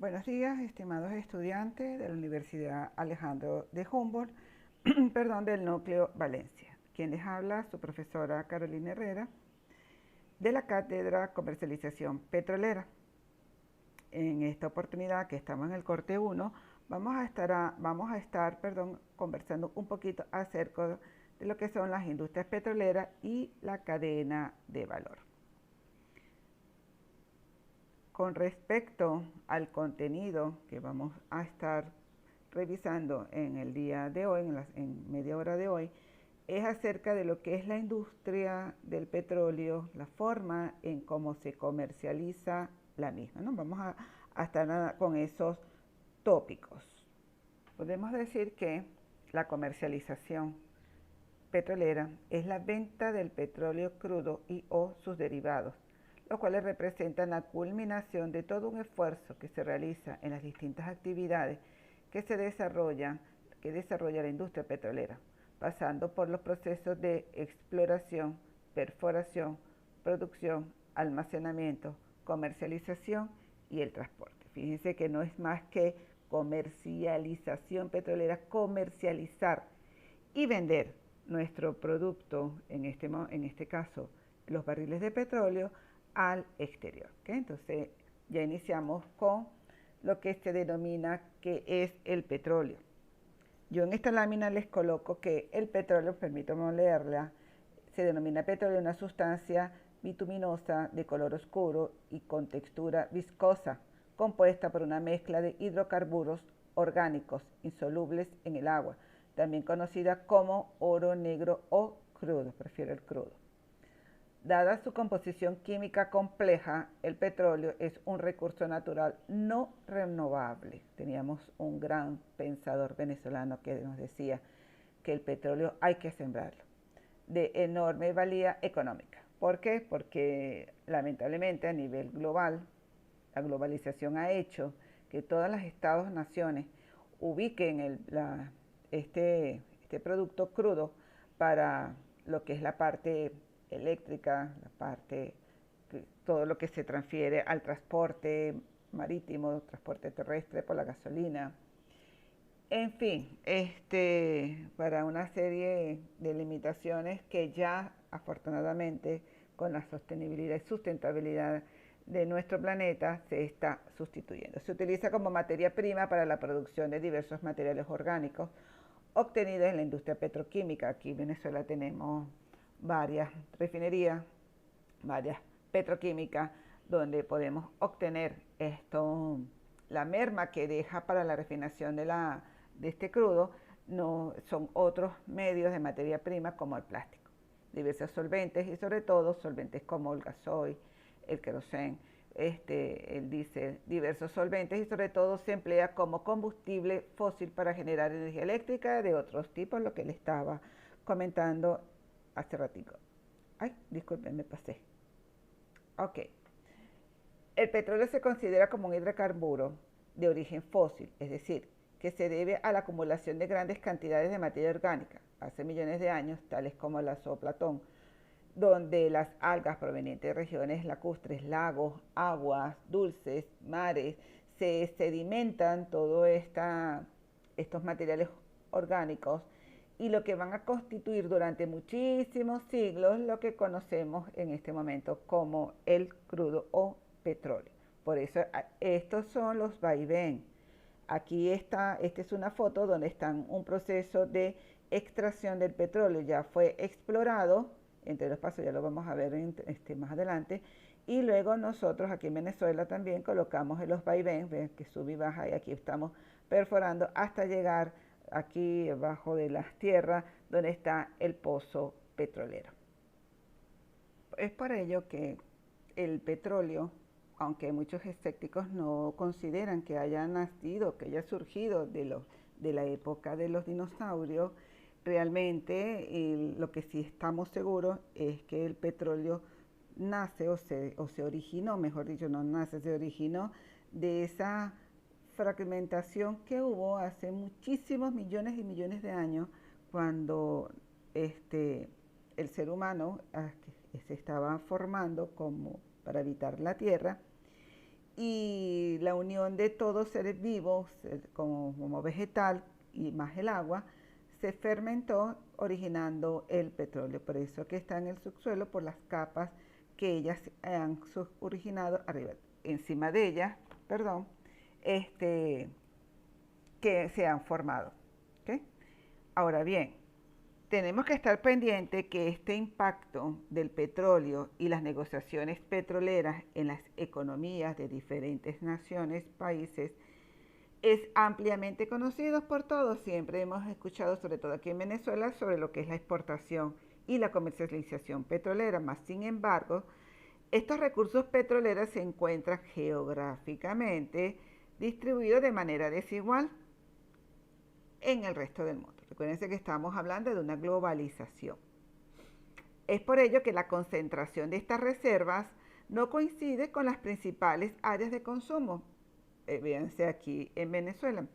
Buenos días, estimados estudiantes de la Universidad Alejandro de Humboldt, perdón, del Núcleo Valencia. Quien les habla, su profesora Carolina Herrera, de la Cátedra Comercialización Petrolera. En esta oportunidad, que estamos en el corte 1, vamos a estar conversando un poquito acerca de lo que son las industrias petroleras y la cadena de valor. Con respecto al contenido que vamos a estar revisando en el día de hoy, en media hora de hoy, es acerca de lo que es la industria del petróleo, la forma en cómo se comercializa la misma, ¿no? Vamos a estar con esos tópicos. Podemos decir que la comercialización petrolera es la venta del petróleo crudo y o sus derivados, los cuales representan la culminación de todo un esfuerzo que se realiza en las distintas actividades que desarrolla la industria petrolera, pasando por los procesos de exploración, perforación, producción, almacenamiento, comercialización y el transporte. Fíjense que no es más que comercialización petrolera, comercializar y vender nuestro producto, en este caso los barriles de petróleo, al exterior. ¿Okay? Entonces ya iniciamos con lo que se denomina que es el petróleo. Yo en esta lámina les coloco que el petróleo, permítanme leerla, se denomina petróleo una sustancia bituminosa de color oscuro y con textura viscosa, compuesta por una mezcla de hidrocarburos orgánicos insolubles en el agua, también conocida como oro negro o crudo, prefiero el crudo. Dada su composición química compleja, el petróleo es un recurso natural no renovable. Teníamos un gran pensador venezolano que nos decía que el petróleo hay que sembrarlo, de enorme valía económica. ¿Por qué? Porque lamentablemente a nivel global, la globalización ha hecho que todas las estados-naciones ubiquen este producto crudo para lo que es la parte eléctrica, todo lo que se transfiere al transporte marítimo, transporte terrestre por la gasolina. En fin, para una serie de limitaciones que ya afortunadamente con la sostenibilidad y sustentabilidad de nuestro planeta se está sustituyendo. Se utiliza como materia prima para la producción de diversos materiales orgánicos obtenidos en la industria petroquímica. Aquí en Venezuela tenemos varias refinerías, varias petroquímicas, donde podemos obtener la merma que deja para la refinación de este crudo, no, son otros medios de materia prima como el plástico, diversos solventes y sobre todo solventes como el gasoil, el queroseno, el diésel, diversos solventes y sobre todo se emplea como combustible fósil para generar energía eléctrica de otros tipos, lo que le estaba comentando hace ratico. Ay, disculpen, me pasé. Ok. El petróleo se considera como un hidrocarburo de origen fósil, es decir, que se debe a la acumulación de grandes cantidades de materia orgánica hace millones de años, tales como el zooplancton, donde las algas provenientes de regiones lacustres, lagos, aguas dulces, mares, se sedimentan todos estos materiales orgánicos y lo que van a constituir durante muchísimos siglos lo que conocemos en este momento como el crudo o petróleo. Por eso estos son los vaivén. Aquí está, esta es una foto donde están un proceso de extracción del petróleo, ya fue explorado, entre los pasos ya lo vamos a ver más adelante, y luego nosotros aquí en Venezuela también colocamos en los vaivén, ven que sube y baja y aquí estamos perforando hasta llegar aquí abajo de las tierras donde está el pozo petrolero. Es por ello que el petróleo, aunque muchos escépticos no consideran que haya nacido, que haya surgido de la época de los dinosaurios, realmente lo que sí estamos seguros es que el petróleo nace o se originó, mejor dicho, no nace, se originó de esa fragmentación que hubo hace muchísimos millones y millones de años cuando el ser humano se estaba formando como para habitar la Tierra y la unión de todos seres vivos, como vegetal y más el agua, se fermentó originando el petróleo. Por eso que está en el subsuelo, por las capas que ellas han originado arriba, encima de ellas, perdón, este, que se han formado. ¿Okay? Ahora bien, tenemos que estar pendiente que este impacto del petróleo y las negociaciones petroleras en las economías de diferentes naciones, países, es ampliamente conocido por todos. Siempre hemos escuchado, sobre todo aquí en Venezuela, sobre lo que es la exportación y la comercialización petrolera. Más sin embargo, estos recursos petroleros se encuentran geográficamente distribuidos de manera desigual en el resto del mundo. Recuérdense que estamos hablando de una globalización. Es por ello que la concentración de estas reservas no coincide con las principales áreas de consumo. Véanse aquí en Venezuela.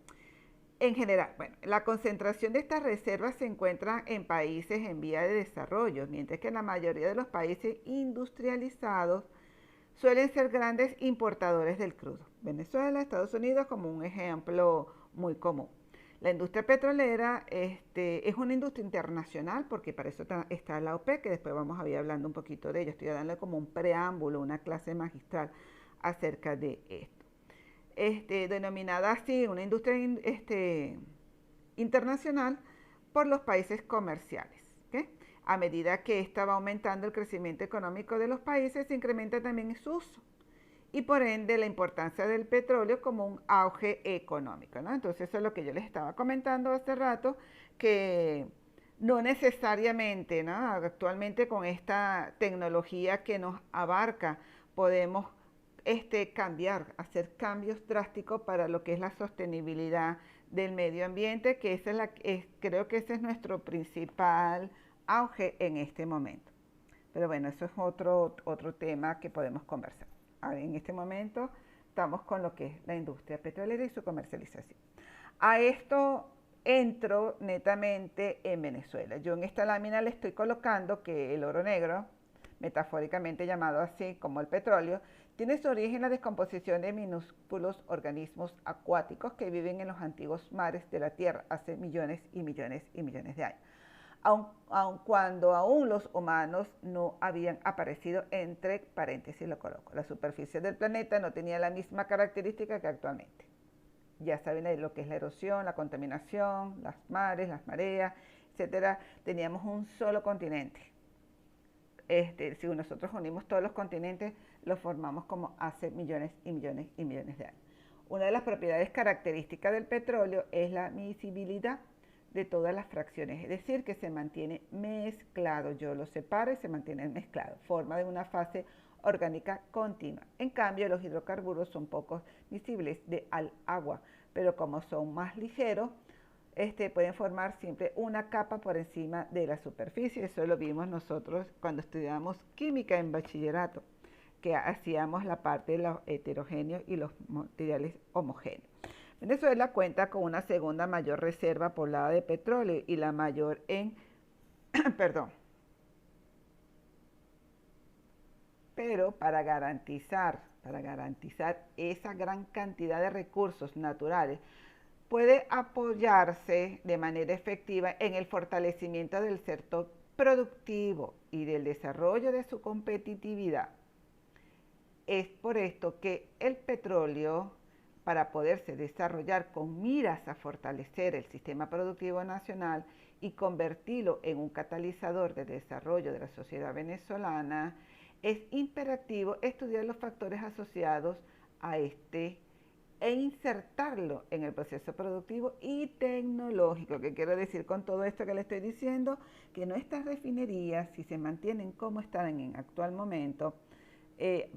En general, bueno, la concentración de estas reservas se encuentra en países en vía de desarrollo, mientras que la mayoría de los países industrializados suelen ser grandes importadores del crudo. Venezuela, Estados Unidos como un ejemplo muy común. La industria petrolera es una industria internacional porque para eso está la OPEC, que después vamos a ir hablando un poquito de ella. Estoy dando como un preámbulo, una clase magistral acerca de esto. Denominada así una industria internacional por los países comerciales. ¿Okay? A medida que esta va aumentando el crecimiento económico de los países, se incrementa también su uso y por ende la importancia del petróleo como un auge económico, ¿no? Entonces eso es lo que yo les estaba comentando hace rato, que no necesariamente, ¿no? Actualmente con esta tecnología que nos abarca podemos cambiar, hacer cambios drásticos para lo que es la sostenibilidad del medio ambiente, que creo que ese es nuestro principal auge en este momento. Pero bueno, eso es otro tema que podemos conversar. Ahora, en este momento estamos con lo que es la industria petrolera y su comercialización. A esto entro netamente en Venezuela. Yo en esta lámina le estoy colocando que el oro negro, metafóricamente llamado así como el petróleo, tiene su origen en la descomposición de minúsculos organismos acuáticos que viven en los antiguos mares de la Tierra hace millones y millones y millones de años. Aun cuando aún los humanos no habían aparecido, entre paréntesis lo coloco. La superficie del planeta no tenía la misma característica que actualmente. Ya saben lo que es la erosión, la contaminación, las mares, las mareas, etcétera. Teníamos un solo continente. Si nosotros unimos todos los continentes, los formamos como hace millones y millones y millones de años. Una de las propiedades características del petróleo es la miscibilidad de todas las fracciones, es decir, que se mantiene mezclado. Yo lo separo y se mantiene mezclado, forma de una fase orgánica continua. En cambio, los hidrocarburos son poco miscibles al agua, pero como son más ligeros, pueden formar siempre una capa por encima de la superficie. Eso lo vimos nosotros cuando estudiamos química en bachillerato, que hacíamos la parte de los heterogéneos y los materiales homogéneos. Venezuela cuenta con una segunda mayor reserva poblada de petróleo y la mayor en, perdón, pero para garantizar esa gran cantidad de recursos naturales, puede apoyarse de manera efectiva en el fortalecimiento del sector productivo y del desarrollo de su competitividad. Es por esto que el petróleo, para poderse desarrollar con miras a fortalecer el sistema productivo nacional y convertirlo en un catalizador de desarrollo de la sociedad venezolana, es imperativo estudiar los factores asociados a e insertarlo en el proceso productivo y tecnológico. ¿Qué quiero decir con todo esto que le estoy diciendo? Que nuestras refinerías, si se mantienen como están en actual momento,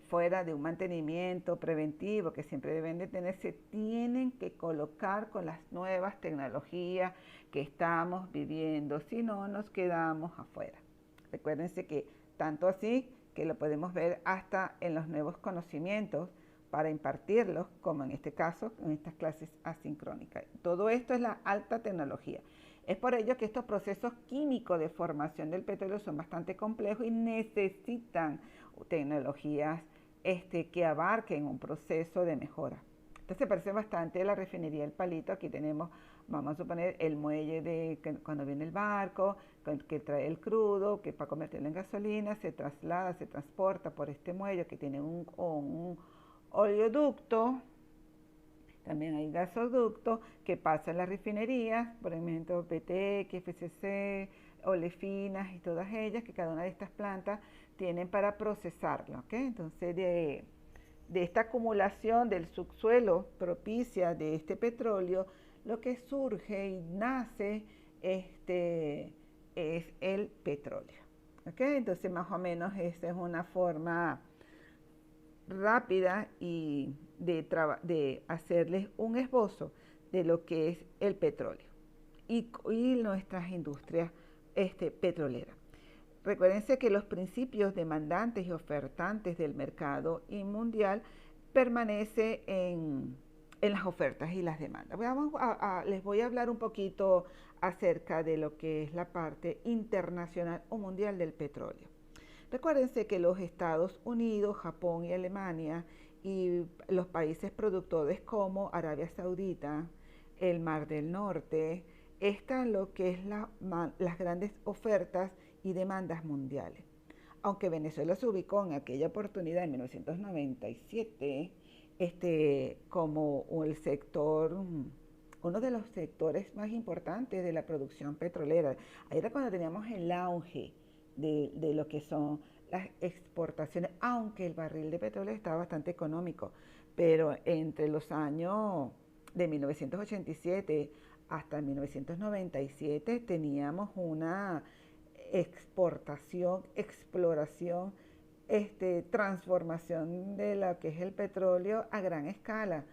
fuera de un mantenimiento preventivo que siempre deben de tener, se tienen que colocar con las nuevas tecnologías que estamos viviendo, si no nos quedamos afuera. Recuérdense que tanto así que lo podemos ver hasta en los nuevos conocimientos para impartirlos, como en este caso, en estas clases asincrónicas. Todo esto es la alta tecnología. Es por ello que estos procesos químicos de formación del petróleo son bastante complejos y necesitan tecnologías que abarquen un proceso de mejora. Entonces se parece bastante a la refinería del Palito. Aquí tenemos, vamos a suponer, el muelle de cuando viene el barco, que trae el crudo, que para convertirlo en gasolina se traslada, se transporta por este muelle que tiene un oleoducto. También hay gasoductos que pasan las refinerías, por ejemplo, PTX, FCC, Olefinas y todas ellas, que cada una de estas plantas tienen para procesarlo. ¿Okay? Entonces, de esta acumulación del subsuelo propicia de este petróleo, lo que surge y nace es el petróleo. ¿Okay? Entonces, más o menos, esa es una forma rápida y de hacerles un esbozo de lo que es el petróleo y nuestras industrias petroleras. Recuérdense que los principios demandantes y ofertantes del mercado y mundial permanecen en las ofertas y las demandas. Les voy a hablar un poquito acerca de lo que es la parte internacional o mundial del petróleo. Recuérdense que los Estados Unidos, Japón y Alemania y los países productores como Arabia Saudita, el Mar del Norte, están lo que es las grandes ofertas y demandas mundiales. Aunque Venezuela se ubicó en aquella oportunidad en 1997 como el sector, uno de los sectores más importantes de la producción petrolera. Ahí era cuando teníamos el auge de lo que son las exportaciones, aunque el barril de petróleo estaba bastante económico, pero entre los años de 1987 hasta 1997 teníamos una exportación, exploración, transformación de lo que es el petróleo a gran escala.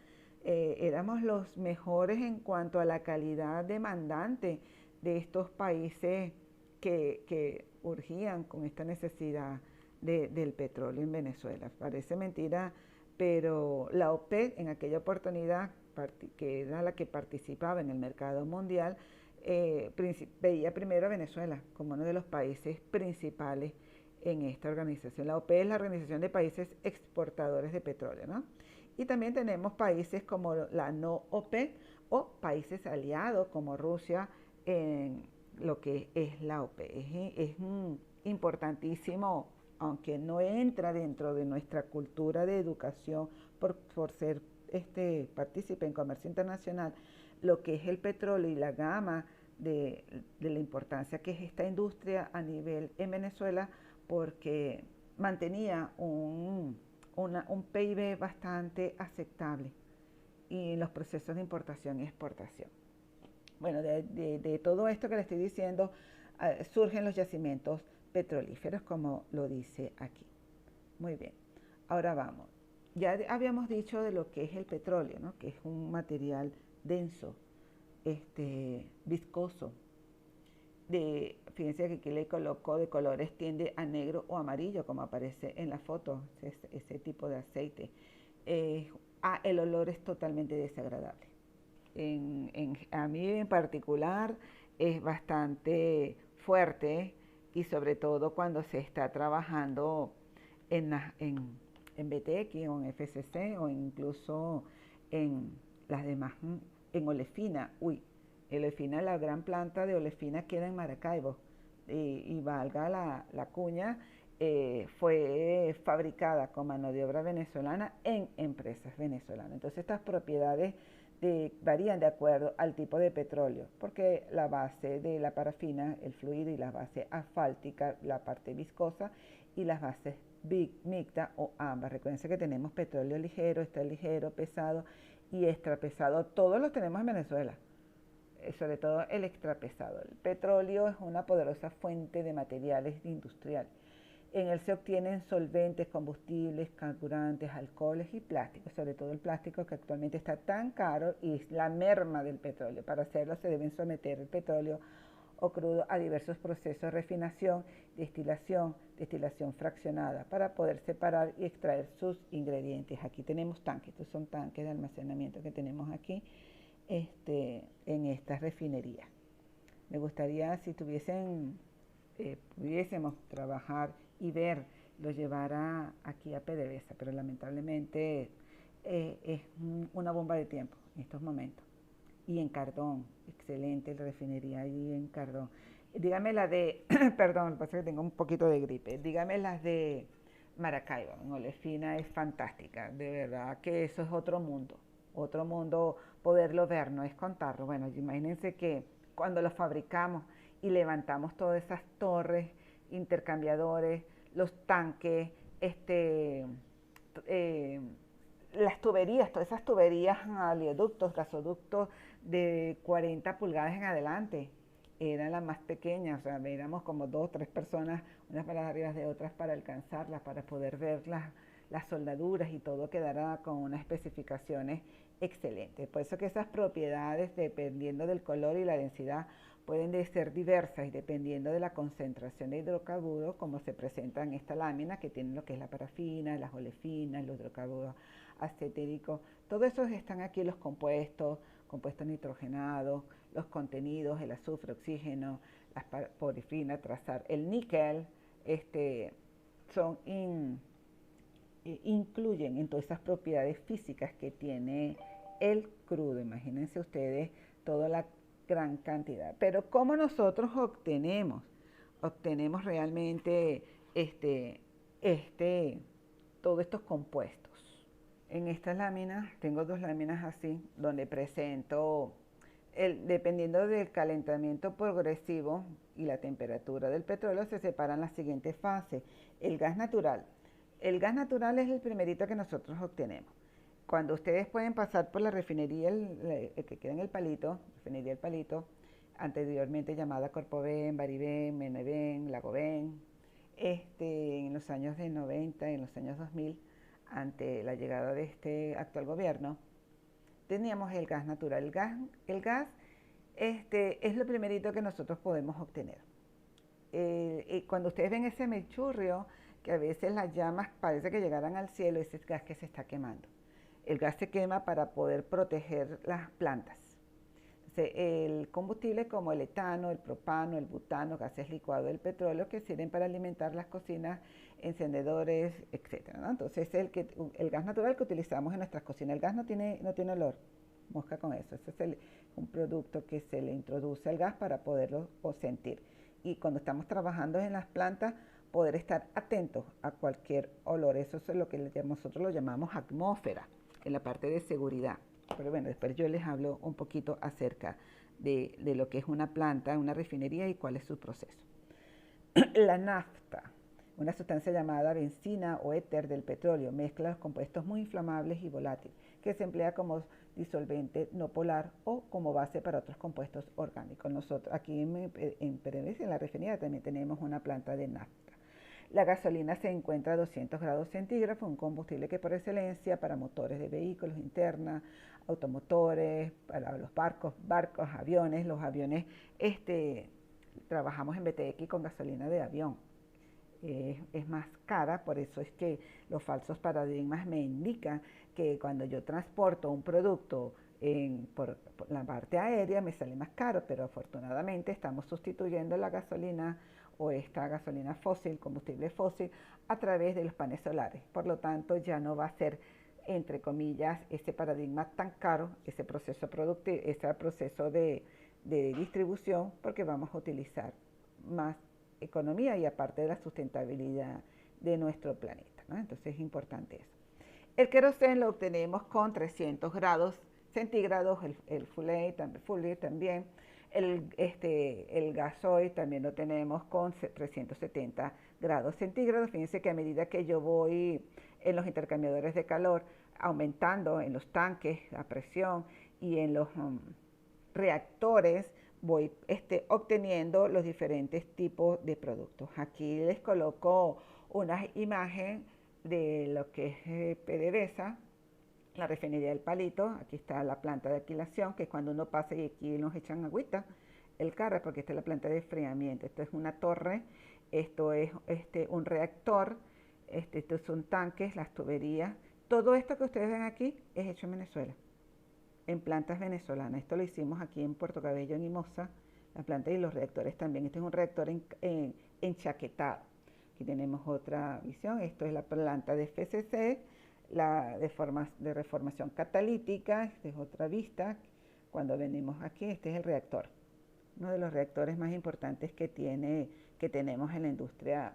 Éramos los mejores en cuanto a la calidad demandante de estos países que urgían con esta necesidad del petróleo en Venezuela. Parece mentira, pero la OPEC en aquella oportunidad, que era la que participaba en el mercado mundial, veía primero a Venezuela como uno de los países principales en esta organización. La OPEC es la Organización de Países Exportadores de Petróleo, ¿no? Y también tenemos países como la no OPEC o países aliados como Rusia en lo que es la OPEC. Es importantísimo, aunque no entra dentro de nuestra cultura de educación por ser partícipe en comercio internacional, lo que es el petróleo y la gama de la importancia que es esta industria a nivel en Venezuela, porque mantenía un PIB bastante aceptable y en los procesos de importación y exportación. Bueno, de todo esto que le estoy diciendo, surgen los yacimientos petrolíferos, como lo dice aquí. Muy bien, ahora vamos. Ya habíamos dicho de lo que es el petróleo, ¿no? Que es un material denso, viscoso. Fíjense que aquí le colocó de colores, tiende a negro o amarillo, como aparece en la foto, ese tipo de aceite. El olor es totalmente desagradable. A mí en particular es bastante fuerte y sobre todo cuando se está trabajando en BTX o en FCC o incluso en las demás, en Olefina. Olefina, la gran planta de Olefina queda en Maracaibo y valga la cuña, fue fabricada con mano de obra venezolana en empresas venezolanas. Entonces estas propiedades varían de acuerdo al tipo de petróleo, porque la base de la parafina, el fluido, y la base asfáltica, la parte viscosa, y las bases mixtas o ambas. Recuerden que tenemos petróleo ligero, extra ligero, pesado y extra pesado. Todos los tenemos en Venezuela, sobre todo el extra pesado. El petróleo es una poderosa fuente de materiales industriales. En él se obtienen solventes, combustibles, carburantes, alcoholes y plásticos, sobre todo el plástico que actualmente está tan caro y es la merma del petróleo. Para hacerlo se deben someter el petróleo o crudo a diversos procesos de refinación, destilación fraccionada para poder separar y extraer sus ingredientes. Aquí tenemos tanques, estos son tanques de almacenamiento que tenemos aquí en estas refinerías. Me gustaría si pudiésemos trabajar y ver lo llevara aquí a PDVSA, pero lamentablemente es una bomba de tiempo en estos momentos. Y en Cardón, excelente la refinería allí en Cardón. Dígame la de, perdón, lo que pasa es que tengo un poquito de gripe. Dígame las de Maracaibo, en Olefina es fantástica, de verdad que eso es otro mundo poderlo ver, no es contarlo. Bueno, imagínense que cuando lo fabricamos y levantamos todas esas torres, intercambiadores, los tanques, eh, las tuberías, todas esas tuberías, oleoductos, gasoductos de 40 pulgadas en adelante, eran las más pequeñas, o sea, éramos como dos o tres personas, unas para arriba de otras para alcanzarlas, para poder ver las soldaduras y todo quedara con unas especificaciones excelentes. Por eso que esas propiedades, dependiendo del color y la densidad, pueden ser diversas y dependiendo de la concentración de hidrocarburos, como se presenta en esta lámina, que tiene lo que es la parafina, las olefinas, los hidrocarburos acetéricos, todos esos están aquí los compuestos, compuestos nitrogenados, los contenidos, el azufre, oxígeno, las porfirinas, trazar, el níquel, son incluyen en todas esas propiedades físicas que tiene el crudo. Imagínense ustedes toda la gran cantidad. Pero ¿cómo nosotros obtenemos? Obtenemos realmente este, este, todos estos compuestos. En estas láminas, tengo dos láminas así, donde presento, dependiendo del calentamiento progresivo y la temperatura del petróleo, se separan las siguientes fases. El gas natural. El gas natural es el primerito que nosotros obtenemos. Cuando ustedes pueden pasar por la refinería, el que queda en el Palito, refinería El Palito, anteriormente llamada Corpoven, Baribén, Menevén, Lagovén, en los años de 90, en los años 2000, ante la llegada de este actual gobierno, teníamos el gas natural. El gas es lo primerito que nosotros podemos obtener. Cuando ustedes ven ese mechurrio, que a veces las llamas parece que llegaran al cielo, ese es gas que se está quemando. El gas se quema para poder proteger las plantas. Entonces, el combustible como el etano, el propano, el butano, gases licuados del petróleo que sirven para alimentar las cocinas, encendedores, etcétera, ¿no? Entonces, el gas natural que utilizamos en nuestras cocinas. El gas no tiene olor, mosca con eso. Ese es un producto que se le introduce al gas para poderlo sentir. Y cuando estamos trabajando en las plantas, poder estar atentos a cualquier olor. Eso es lo que nosotros lo llamamos atmósfera en la parte de seguridad. Pero bueno, después yo les hablo un poquito acerca de lo que es una planta, una refinería y cuál es su proceso. La nafta, una sustancia llamada benzina o éter del petróleo, mezcla los compuestos muy inflamables y volátiles, que se emplea como disolvente no polar o como base para otros compuestos orgánicos. Nosotros aquí en PDVSA, en la refinería, también tenemos una planta de nafta. La gasolina se encuentra a 200 grados centígrados, un combustible que por excelencia para motores de vehículos internas, automotores, para los barcos, aviones. Los aviones, trabajamos en BTX con gasolina de avión. Es más cara, por eso es que los falsos paradigmas me indican que cuando yo transporto un producto por la parte aérea me sale más caro, pero afortunadamente estamos sustituyendo la gasolina o esta gasolina fósil, combustible fósil, a través de los paneles solares. Por lo tanto, ya no va a ser, entre comillas, ese paradigma tan caro, ese proceso productivo, ese proceso de distribución, porque vamos a utilizar más economía y aparte de la sustentabilidad de nuestro planeta, ¿no? Entonces es importante eso. El queroseno lo obtenemos con 300 grados centígrados, el full también. El gasoil también lo tenemos con 370 grados centígrados. Fíjense que a medida que yo voy en los intercambiadores de calor aumentando en los tanques la presión y en los reactores, voy obteniendo los diferentes tipos de productos. Aquí les coloco una imagen de lo que es PDVSA, la refinería del Palito. Aquí está la planta de alquilación, que es cuando uno pasa y aquí nos echan agüita el carro, porque esta es la planta de enfriamiento. Esto es una torre, esto es un reactor, estos son tanques, las tuberías. Todo esto que ustedes ven aquí es hecho en Venezuela, en plantas venezolanas. Esto lo hicimos aquí en Puerto Cabello, en Imosa, la planta y los reactores también. Este es un reactor enchaquetado. Aquí tenemos otra visión. Esto es la planta de FCC, de reformación catalítica. Esta es otra vista. Cuando venimos aquí, este es el reactor. Uno de los reactores más importantes que tenemos en la industria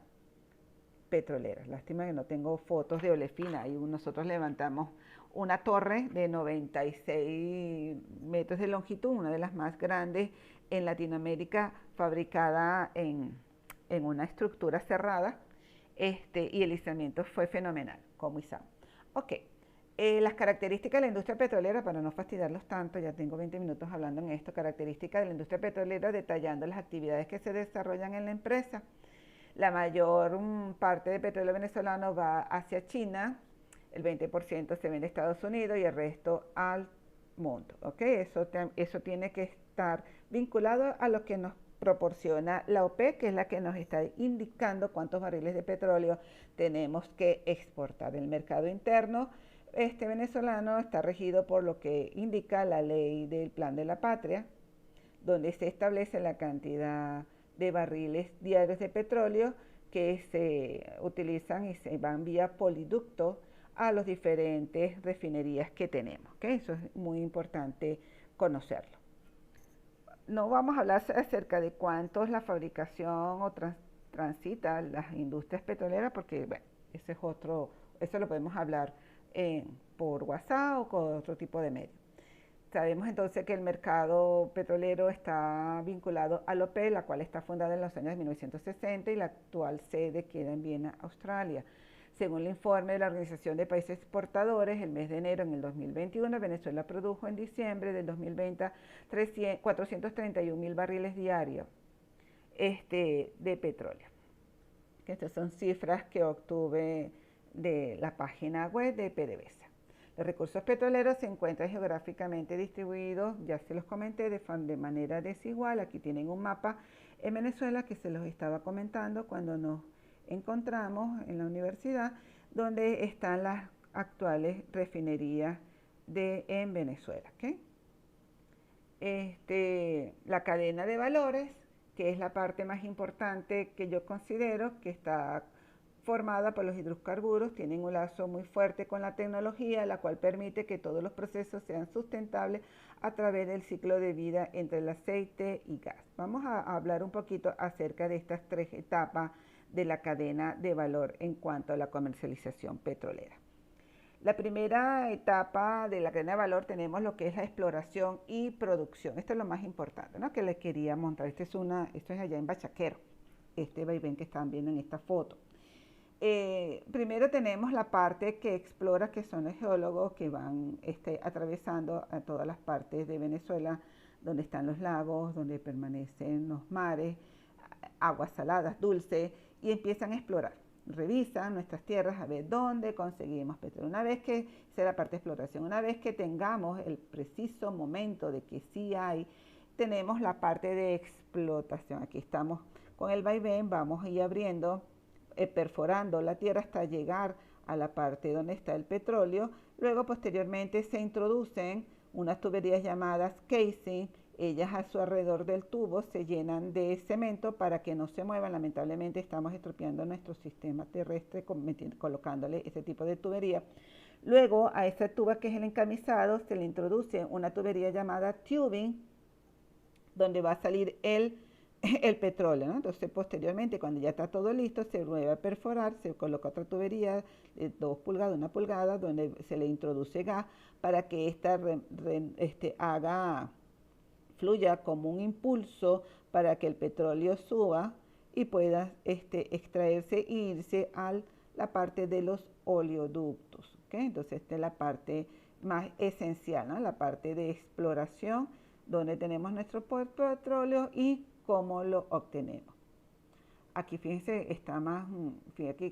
petrolera. Lástima que no tengo fotos de Olefina. Ahí nosotros levantamos una torre de 96 metros de longitud, una de las más grandes en Latinoamérica, fabricada en una estructura cerrada, y el aislamiento fue fenomenal, como ISAM. Ok, las características de la industria petrolera, para no fastidiarlos tanto, ya tengo 20 minutos hablando en esto, características de la industria petrolera detallando las actividades que se desarrollan en la empresa. La mayor parte del petróleo venezolano va hacia China, el 20% se vende a Estados Unidos y el resto al mundo. ¿Okay? Eso tiene que estar vinculado a lo que nos proporciona la OPEP, que es la que nos está indicando cuántos barriles de petróleo tenemos que exportar. El mercado interno venezolano está regido por lo que indica la ley del Plan de la Patria, donde se establece la cantidad de barriles diarios de petróleo que se utilizan y se van vía poliducto a las diferentes refinerías que tenemos. ¿Okay? Eso es muy importante conocerlo. No vamos a hablar acerca de cuánto es la fabricación o transita las industrias petroleras, porque bueno, eso lo podemos hablar por WhatsApp o con otro tipo de medio. Sabemos entonces que el mercado petrolero está vinculado a la OPEP, la cual está fundada en los años 1960 y la actual sede queda en Viena, Australia. Según el informe de la Organización de Países Exportadores, el mes de enero en el 2021, Venezuela produjo en diciembre del 2020 431.000 barriles diarios de petróleo. Estas son cifras que obtuve de la página web de PDVSA. Los recursos petroleros se encuentran geográficamente distribuidos, ya se los comenté, de manera desigual. Aquí tienen un mapa en Venezuela que se los estaba comentando cuando nos encontramos en la universidad, donde están las actuales refinerías en Venezuela. ¿Okay? La cadena de valores, que es la parte más importante que yo considero, que está formada por los hidrocarburos, tienen un lazo muy fuerte con la tecnología, la cual permite que todos los procesos sean sustentables a través del ciclo de vida entre el aceite y gas. Vamos a hablar un poquito acerca de estas tres etapas de la cadena de valor en cuanto a la comercialización petrolera. La primera etapa de la cadena de valor tenemos lo que es la exploración y producción. Esto es lo más importante, ¿no? Que les quería mostrar. Esto es allá en Bachaquero, vaivén que están viendo en esta foto. Primero tenemos la parte que explora, que son los geólogos que van atravesando a todas las partes de Venezuela, donde están los lagos, donde permanecen los mares, aguas saladas, dulces, y empiezan a explorar. Revisan nuestras tierras a ver dónde conseguimos petróleo. Una vez que sea la parte de exploración, una vez que tengamos el preciso momento de que sí hay, tenemos la parte de explotación. Aquí estamos con el vaivén, vamos a ir abriendo, perforando la tierra hasta llegar a la parte donde está el petróleo. Luego posteriormente se introducen unas tuberías llamadas casing. Ellas a su alrededor del tubo se llenan de cemento para que no se muevan. Lamentablemente estamos estropeando nuestro sistema terrestre colocándole ese tipo de tubería. Luego a esa tuba, que es el encamisado, se le introduce una tubería llamada tubing, donde va a salir el petróleo, ¿no? Entonces posteriormente, cuando ya está todo listo, se vuelve a perforar, se coloca otra tubería de 2 pulgadas, 1 pulgada, donde se le introduce gas para que esta fluya como un impulso para que el petróleo suba y pueda extraerse e irse a la parte de los oleoductos. ¿Okay? Entonces esta es la parte más esencial, ¿no? La parte de exploración, donde tenemos nuestro petróleo y cómo lo obtenemos. Aquí fíjense,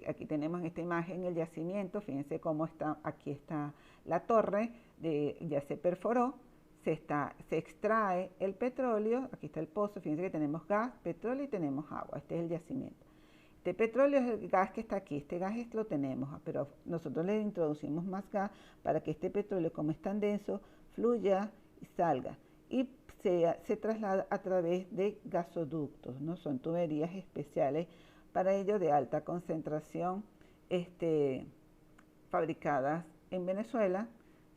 aquí tenemos en esta imagen el yacimiento. Fíjense cómo está, aquí está la torre, ya se perforó, se extrae el petróleo. Aquí está el pozo, fíjense que tenemos gas, petróleo y tenemos agua. Este es el yacimiento. Este petróleo es el gas que está aquí, este gas lo tenemos, pero nosotros le introducimos más gas para que este petróleo, como es tan denso, fluya y salga. Y se traslada a través de gasoductos, ¿no? Son tuberías especiales para ello de alta concentración, este, fabricadas en Venezuela,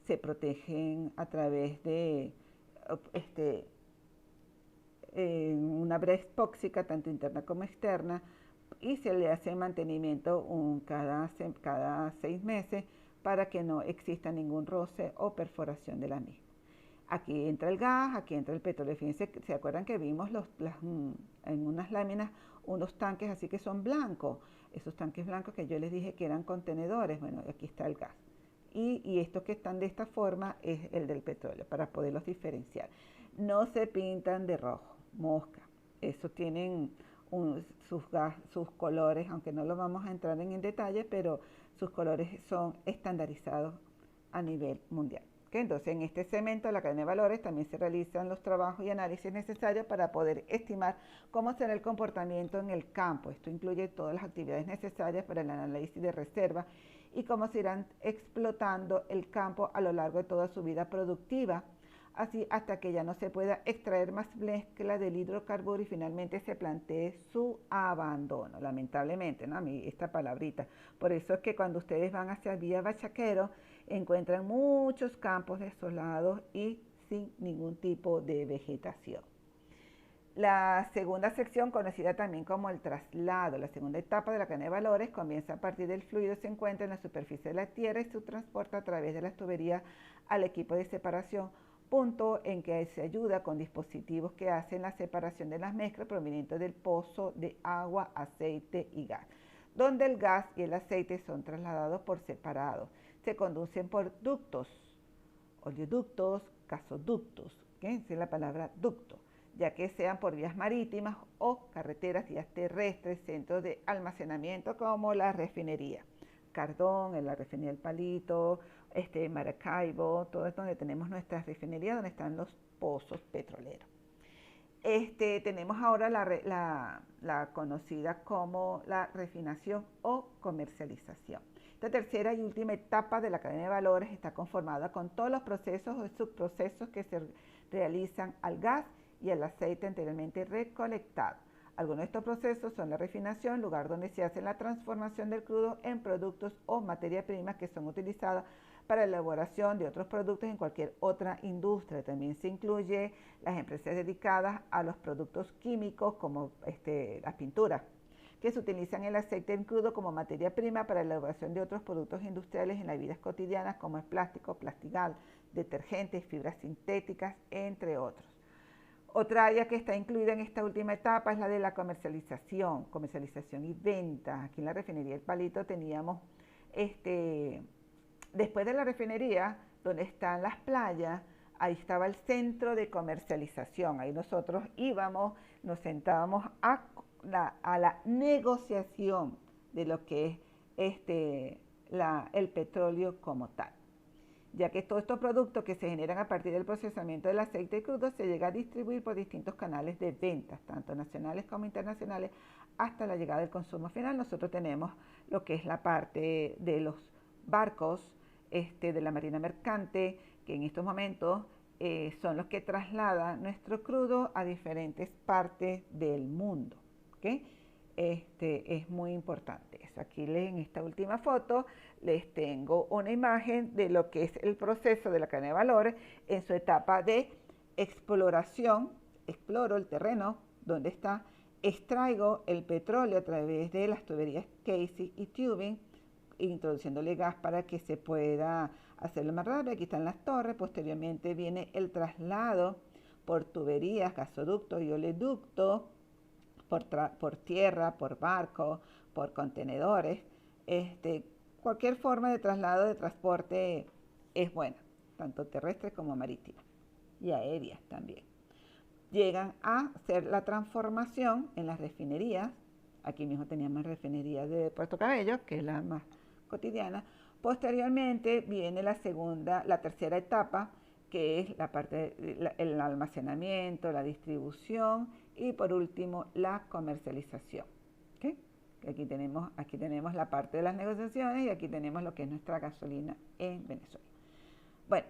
se protegen a través de este, una brea tóxica, tanto interna como externa, y se le hace mantenimiento cada 6 meses para que no exista ningún roce o perforación de la misma. Aquí entra el gas, aquí entra el petróleo. Fíjense, ¿se acuerdan que vimos en unas láminas unos tanques así que son blancos? Esos tanques blancos que yo les dije que eran contenedores. Bueno, aquí está el gas. Y estos que están de esta forma es el del petróleo, para poderlos diferenciar. No se pintan de rojo, mosca. Eso tienen sus colores, aunque no lo vamos a entrar en detalle, pero sus colores son estandarizados a nivel mundial. ¿Okay? Entonces, en este segmento de la cadena de valores también se realizan los trabajos y análisis necesarios para poder estimar cómo será el comportamiento en el campo. Esto incluye todas las actividades necesarias para el análisis de reserva y cómo se irán explotando el campo a lo largo de toda su vida productiva, así hasta que ya no se pueda extraer más mezcla del hidrocarburo y finalmente se plantee su abandono, lamentablemente, ¿no? A mí esta palabrita. Por eso es que cuando ustedes van hacia Vía Bachaquero encuentran muchos campos desolados y sin ningún tipo de vegetación. La segunda sección, conocida también como el traslado, la segunda etapa de la cadena de valores, comienza a partir del fluido, se encuentra en la superficie de la tierra y se transporta a través de las tuberías al equipo de separación, punto en que se ayuda con dispositivos que hacen la separación de las mezclas provenientes del pozo de agua, aceite y gas, donde el gas y el aceite son trasladados por separado. Se conducen por ductos, oleoductos, gasoductos, ¿okay? Esa es la palabra ducto, ya que sean por vías marítimas o carreteras, vías terrestres, centros de almacenamiento como la refinería Cardón, en la refinería El Palito, Maracaibo, todo es donde tenemos nuestras refinerías, donde están los pozos petroleros. Tenemos ahora la conocida como la refinación o comercialización. Esta tercera y última etapa de la cadena de valores está conformada con todos los procesos o subprocesos que se realizan al gas y al aceite anteriormente recolectado. Algunos de estos procesos son la refinación, lugar donde se hace la transformación del crudo en productos o materias primas que son utilizadas para la elaboración de otros productos en cualquier otra industria. También se incluye las empresas dedicadas a los productos químicos como las pinturas, que se utilizan el aceite en crudo como materia prima para la elaboración de otros productos industriales en las vidas cotidianas como el plástico, plastigal, detergentes, fibras sintéticas, entre otros. Otra área que está incluida en esta última etapa es la de la comercialización y venta. Aquí en la refinería El Palito teníamos, después de la refinería, donde están las playas, ahí estaba el centro de comercialización. Ahí nosotros íbamos, nos sentábamos a la negociación de lo que es el petróleo como tal, ya que todos estos productos que se generan a partir del procesamiento del aceite crudo se llega a distribuir por distintos canales de ventas, tanto nacionales como internacionales, hasta la llegada del consumo final. Nosotros tenemos lo que es la parte de los barcos de la Marina Mercante, que en estos momentos son los que trasladan nuestro crudo a diferentes partes del mundo. ¿Okay? Es muy importante eso. Aquí en esta última foto les tengo una imagen de lo que es el proceso de la cadena de valores en su etapa de exploración. Exploro el terreno donde está, extraigo el petróleo a través de las tuberías casing y tubing, introduciéndole gas para que se pueda hacerlo más rápido. Aquí están las torres. Posteriormente viene el traslado por tuberías, gasoductos y oleoductos, por tierra, por barco, por contenedores. Cualquier forma de traslado, de transporte es buena, tanto terrestre como marítima y aérea también. Llegan a hacer la transformación en las refinerías. Aquí mismo teníamos refinería de Puerto Cabello, que es la más cotidiana. Posteriormente viene la tercera etapa, que es la parte del almacenamiento, la distribución y por último la comercialización. ¿Okay? Aquí tenemos la parte de las negociaciones y aquí tenemos lo que es nuestra gasolina en Venezuela. Bueno,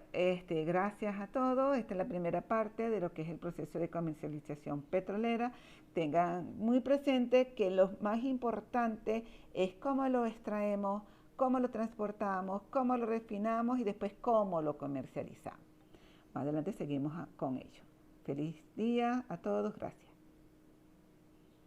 gracias a todos. Esta es la primera parte de lo que es el proceso de comercialización petrolera. Tengan muy presente que lo más importante es cómo lo extraemos, cómo lo transportamos, cómo lo refinamos y después cómo lo comercializamos. Más adelante seguimos con ello. Feliz día a todos. Gracias.